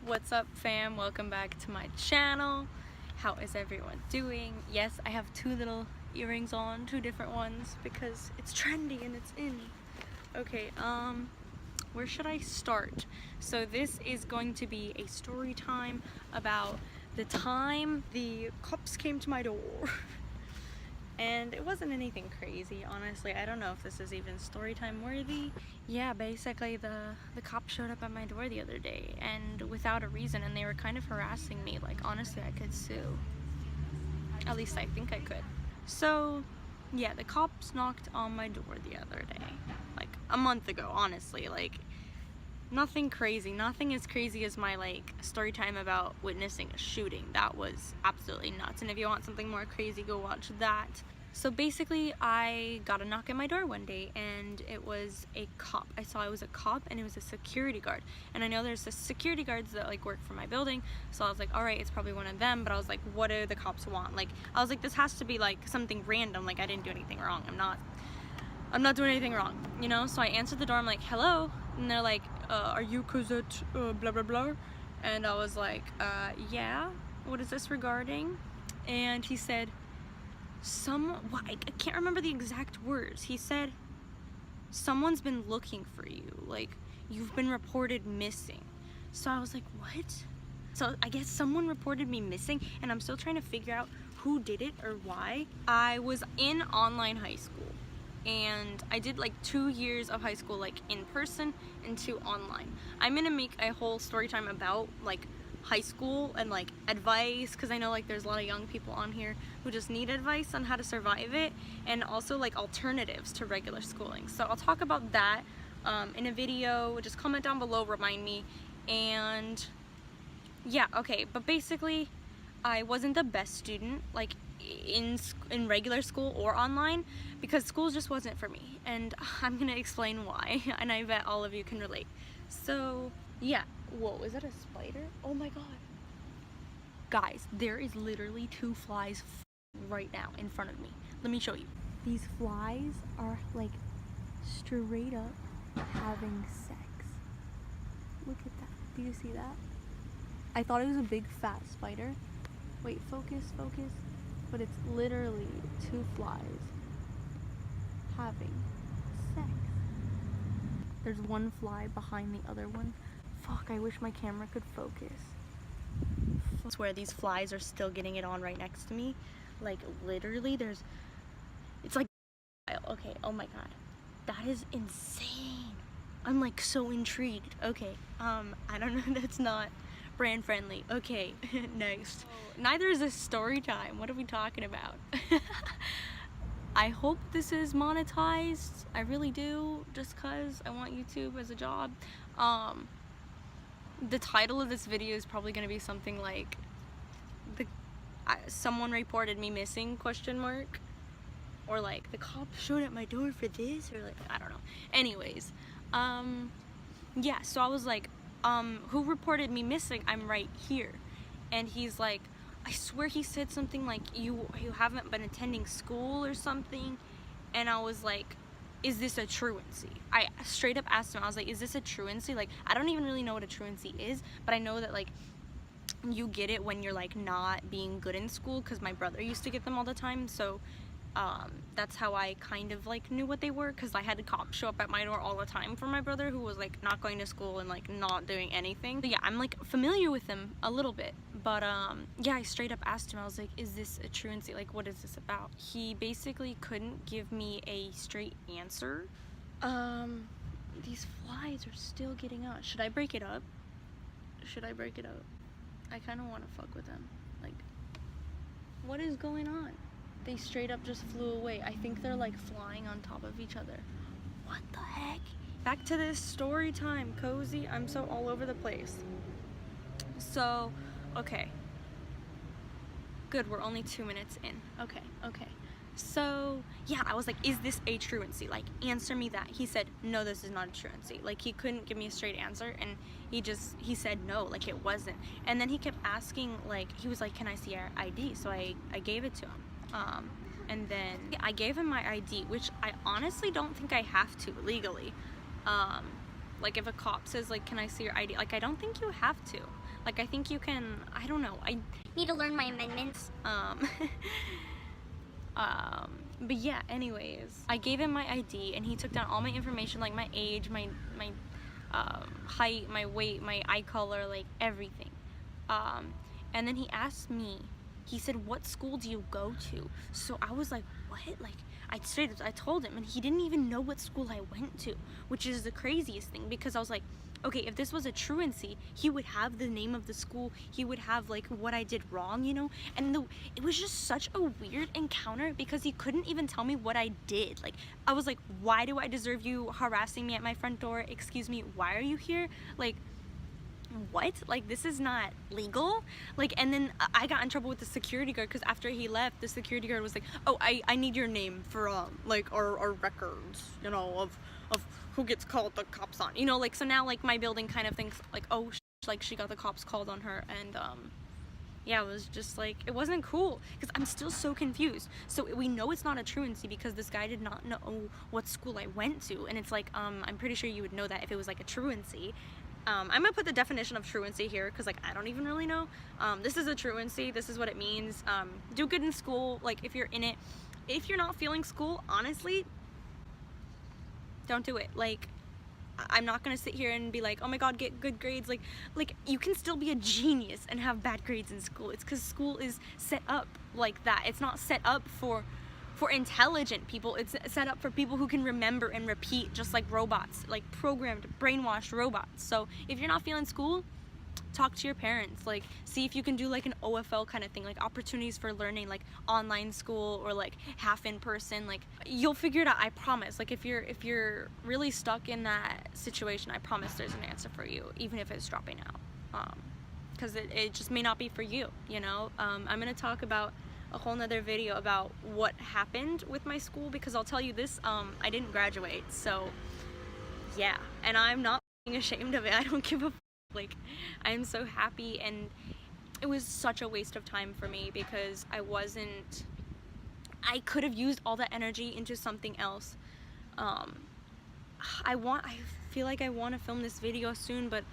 What's up, fam? Welcome back to my channel. How is everyone doing? Yes, I have two little earrings on, two different ones because it's trendy and it's in. Okay, where should I start? So this is going to be a story time about the time the cops came to my door. And it wasn't anything crazy, honestly. I don't know if this is even story time worthy. Yeah, basically the cops showed up at my door the other day and without a reason, and they were kind of harassing me. Like, honestly, I could sue. At least I think I could. So yeah, the cops knocked on my door the other day, like a month ago, honestly. Like, nothing crazy, nothing as crazy as my like story time about witnessing a shooting. That was absolutely nuts, and if you want something more crazy, go watch that. So basically, I got a knock at my door one day, and it was a cop. I saw it was a cop, and it was a security guard. And I know there's the security guards that like work for my building, so I was like, all right, it's probably one of them. But I was like, what do the cops want? Like, I was like, this has to be like something random. Like, I didn't do anything wrong. I'm not doing anything wrong, you know? So I answered the door. I'm like, hello, and they're like, are you Cosette blah blah blah? And I was like, yeah, what is this regarding? And he said, I can't remember the exact words. He said, someone's been looking for you, like you've been reported missing. So I was like, what? So I guess someone reported me missing, and I'm still trying to figure out who did it or why. I was in online high school, and I did like 2 years of high school, like in person and 2 online. I'm gonna make a whole story time about like high school and like advice, because I know like there's a lot of young people on here who just need advice on how to survive it, and also like alternatives to regular schooling. So I'll talk about that in a video. Just comment down below, remind me. And yeah, okay, but basically I wasn't the best student like in regular school or online, because school just wasn't for me, and I'm gonna explain why, and I bet all of you can relate. So yeah, whoa, is that a spider? Oh my god, guys, there is literally 2 flies right now in front of me. Let me show you. These flies are like straight up having sex. Look at that. Do you see that? I thought it was a big fat spider. Wait, focus, but it's literally 2 flies having sex. There's one fly behind the other one. Fuck, I wish my camera could focus. I swear these flies are still getting it on right next to me. Like, literally, it's like, okay, oh my god. That is insane. I'm like so intrigued. Okay, I don't know, that's not brand friendly. Okay, next. Neither is this story time. What are we talking about? I hope this is monetized. I really do, just cause I want YouTube as a job. The title of this video is probably gonna be something like someone reported me missing ? Or like the cops showed at my door for this, or like I don't know. Anyways, yeah, so I was like, who reported me missing? I'm right here. And he's like, I swear he said something like, you haven't been attending school or something. And I was like, is this a truancy? I straight up asked him, I was like, is this a truancy? Like, I don't even really know what a truancy is, but I know that like you get it when you're like not being good in school, because my brother used to get them all the time. So that's how I kind of like knew what they were, because I had cops show up at my door all the time for my brother, who was like not going to school and like not doing anything. So yeah, I'm like familiar with them a little bit, but yeah, I straight up asked him, I was like, is this a truancy? Like, what is this about? He basically couldn't give me a straight answer. These flies are still getting out. Should I break it up? I kind of want to fuck with them. Like, what is going on? They straight up just flew away. I think they're like flying on top of each other. What the heck? Back to this story time, cozy. I'm so all over the place. So, okay. Good, we're only 2 minutes in. Okay. So, yeah, I was like, is this a truancy? Like, answer me that. He said, no, this is not a truancy. Like, he couldn't give me a straight answer, and he said no, like it wasn't. And then he kept asking, like, he was like, can I see your ID? So I gave it to him. And then I gave him my ID, which I honestly don't think I have to legally. Like if a cop says like, can I see your ID? Like, I don't think you have to. Like, I think you can, I don't know, I need to learn my amendments. But yeah, anyways, I gave him my ID and he took down all my information, like my age, my height, my weight, my eye color, like everything. And then he asked me, he said, what school do you go to? So I was like, what? Like, I told him, and he didn't even know what school I went to, which is the craziest thing, because I was like, okay, if this was a truancy, he would have the name of the school, he would have like what I did wrong, you know? And it was just such a weird encounter because he couldn't even tell me what I did. Like, I was like, why do I deserve you harassing me at my front door? Excuse me, why are you here? Like, what? Like, this is not legal. Like, and then I got in trouble with the security guard because after he left, the security guard was like, oh, I need your name for like our records, you know, of who gets called the cops on, you know, like, so now like my building kind of thinks like, oh, like she got the cops called on her. And yeah, it was just like, it wasn't cool because I'm still so confused. So we know it's not a truancy because this guy did not know what school I went to, and it's like, I'm pretty sure you would know that if it was like a truancy. I'm gonna put the definition of truancy here because like I don't even really know. This is a truancy, this is what it means. Do good in school, like if you're in it. If you're not feeling school, honestly, don't do it. Like, I'm not gonna sit here and be like, oh my god, get good grades. Like you can still be a genius and have bad grades in school. It's because school is set up like that. It's not set up for intelligent people. It's set up for people who can remember and repeat, just like robots, like programmed, brainwashed robots. So if you're not feeling school, talk to your parents. Like, see if you can do like an OFL kind of thing, like opportunities for learning, like online school or like half in person. Like, you'll figure it out, I promise. Like, if you're really stuck in that situation, I promise there's an answer for you, even if it's dropping out, because it just may not be for you, you know. I'm gonna talk about a whole nother video about what happened with my school, because I'll tell you this, I didn't graduate, so yeah, and I'm not ashamed of it. I don't give a like, I'm so happy, and it was such a waste of time for me because I could have used all that energy into something else. I feel like I want to film this video soon, but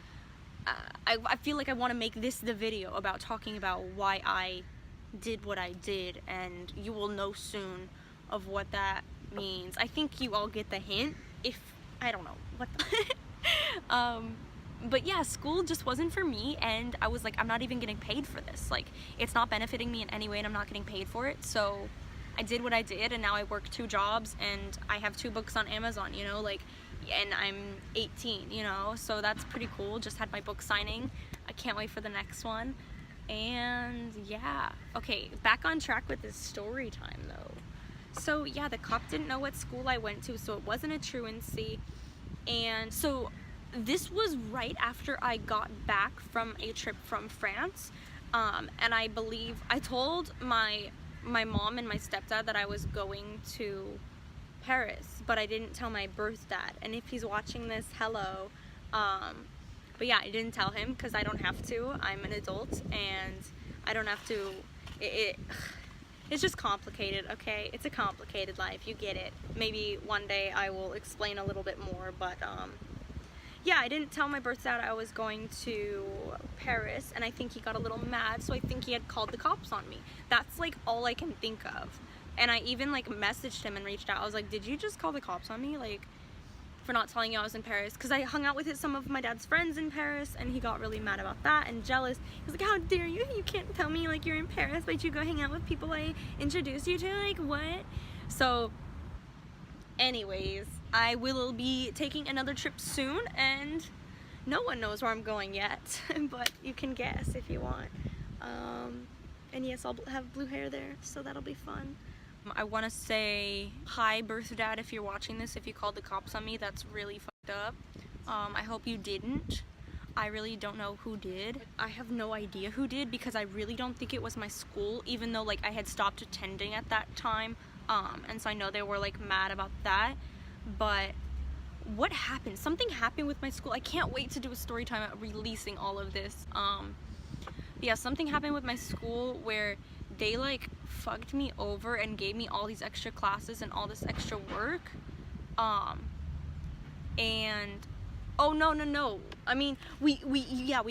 I feel like I want to make this the video about talking about why I did what I did, and you will know soon of what that means. I think you all get the hint. If I don't know what but yeah, school just wasn't for me, and I was like, I'm not even getting paid for this. Like, it's not benefiting me in any way, and I'm not getting paid for it. So I did what I did, and now I work 2 jobs, and I have 2 books on Amazon, you know, like, and I'm 18, you know, so that's pretty cool. Just had my book signing. I can't wait for the next one. And yeah, okay, back on track with this story time though. So yeah, the cop didn't know what school I went to, so it wasn't a truancy. And so this was right after I got back from a trip from France, and I believe I told my mom and my stepdad that I was going to Paris, but I didn't tell my birth dad. And if he's watching this, hello. But yeah, I didn't tell him because I don't have to. I'm an adult and I don't have to. It's just complicated, okay? It's a complicated life, you get it. Maybe one day I will explain a little bit more, but yeah, I didn't tell my birth dad I was going to Paris, and I think he got a little mad, so I think he had called the cops on me. That's like all I can think of. And I even like messaged him and reached out. I was like, did you just call the cops on me? Like, for not telling you I was in Paris, because I hung out with some of my dad's friends in Paris, and he got really mad about that and jealous. He was like, how dare you? You can't tell me like you're in Paris, but you go hang out with people I introduced you to, like what? So anyways, I will be taking another trip soon, and no one knows where I'm going yet, but you can guess if you want. And yes, I'll have blue hair there, so that'll be fun. I want to say hi, birth dad, if you're watching this. If you called the cops on me, that's really fucked up. I hope you didn't. I really don't know who did. I have no idea who did, because I really don't think it was my school, even though like I had stopped attending at that time. And so I know they were like mad about that. But what happened? Something happened with my school. I can't wait to do a story time at releasing all of this. Yeah, something happened with my school where they like fucked me over and gave me all these extra classes and all this extra work, and Oh, no. I mean, we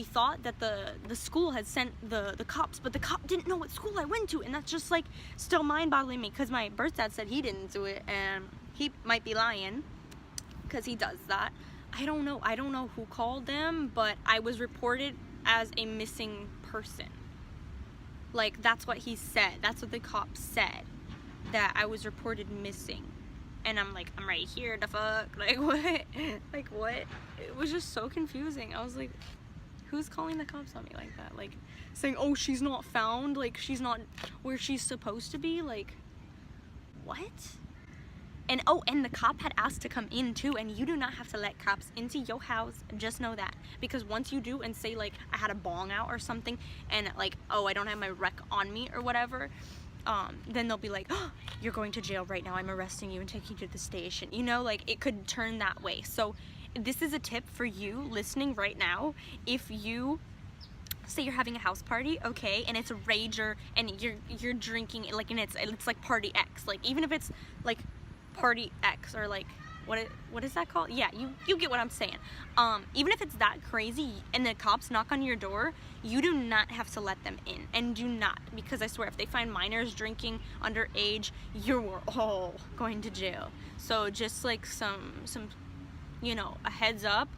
thought that the school had sent the cops, but the cop didn't know what school I went to, and that's just like still mind-boggling me, because my birth dad said he didn't do it, and he might be lying, because he does that. I don't know who called them, but I was reported as a missing person. Like, that's what he said. That's what the cop said, that I was reported missing. And I'm like, I'm right here, the fuck? Like, what? Like, what? It was just so confusing. I was like, who's calling the cops on me like that? Like, saying, oh, she's not found? Like, she's not where she's supposed to be? Like, what? And, oh, and the cop had asked to come in, too. And you do not have to let cops into your house. Just know that. Because once you do and say, like, I had a bong out or something, and, like, oh, I don't have my rec on me or whatever, then they'll be like, oh, you're going to jail right now, I'm arresting you and taking you to the station. You know, like, it could turn that way. So this is a tip for you listening right now. If you say you're having a house party, okay, and it's a rager, and you're drinking, like, and it's like party X, like, even if it's like party X, or like, what is that called? Yeah, you get what I'm saying. Even if it's that crazy and the cops knock on your door, you do not have to let them in. And do not, because I swear, if they find minors drinking underage, you're all going to jail. So just like some you know, a heads up,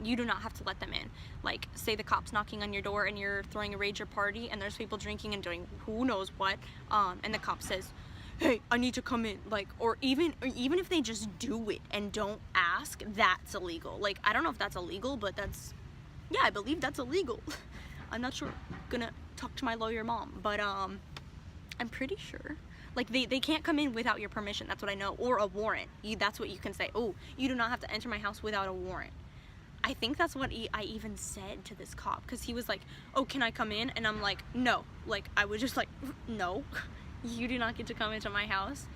you do not have to let them in. Like, say the cops knocking on your door and you're throwing a rager party and there's people drinking and doing who knows what, and the cop says, hey, I need to come in, like, or even if they just do it and don't ask, that's illegal. Like, I don't know if that's illegal, but that's, yeah, I believe that's illegal. I'm not sure, gonna talk to my lawyer mom, but I'm pretty sure. Like, they can't come in without your permission, that's what I know, or a warrant. That's what you can say. Oh, you do not have to enter my house without a warrant. I think that's what I even said to this cop, because he was like, oh, can I come in? And I'm like, no. Like, I was just like, no. You do not get to come into my house.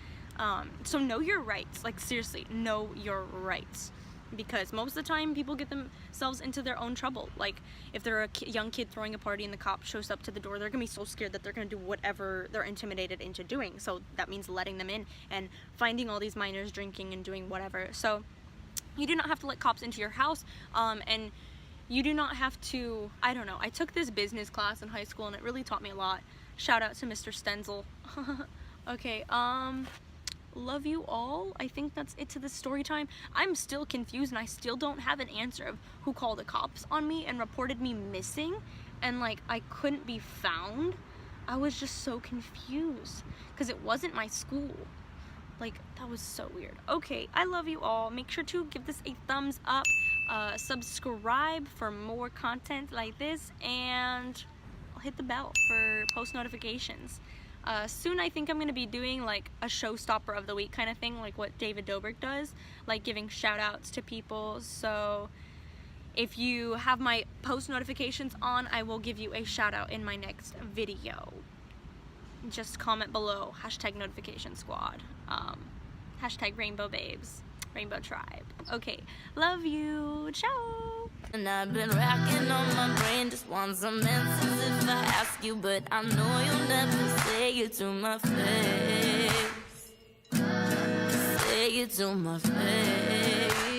So know your rights. Like, seriously, know your rights. Because most of the time, people get themselves into their own trouble. Like, if they're a young kid throwing a party and the cop shows up to the door, they're gonna be so scared that they're gonna do whatever they're intimidated into doing. So that means letting them in and finding all these minors drinking and doing whatever. So you do not have to let cops into your house, and you do not have to, I don't know, I took this business class in high school and it really taught me a lot. Shout out to Mr. Stenzel. Okay, love you all. I think that's it to the story time. I'm still confused and I still don't have an answer of who called the cops on me and reported me missing, and like I couldn't be found. I was just so confused because it wasn't my school. Like, that was so weird. Okay, I love you all. Make sure to give this a thumbs up, subscribe for more content like this, and hit the bell for post notifications. Soon I think I'm gonna be doing like a showstopper of the week kind of thing, like what David Dobrik does, like giving shout outs to people. So if you have my post notifications on, I will give you a shout out in my next video. Just comment below, hashtag notification squad, hashtag rainbow babes, rainbow tribe. Okay, love you, ciao. And I've been racking on my brain, just want some answers if I ask you, but I know you'll never say it to my face. Say it to my face.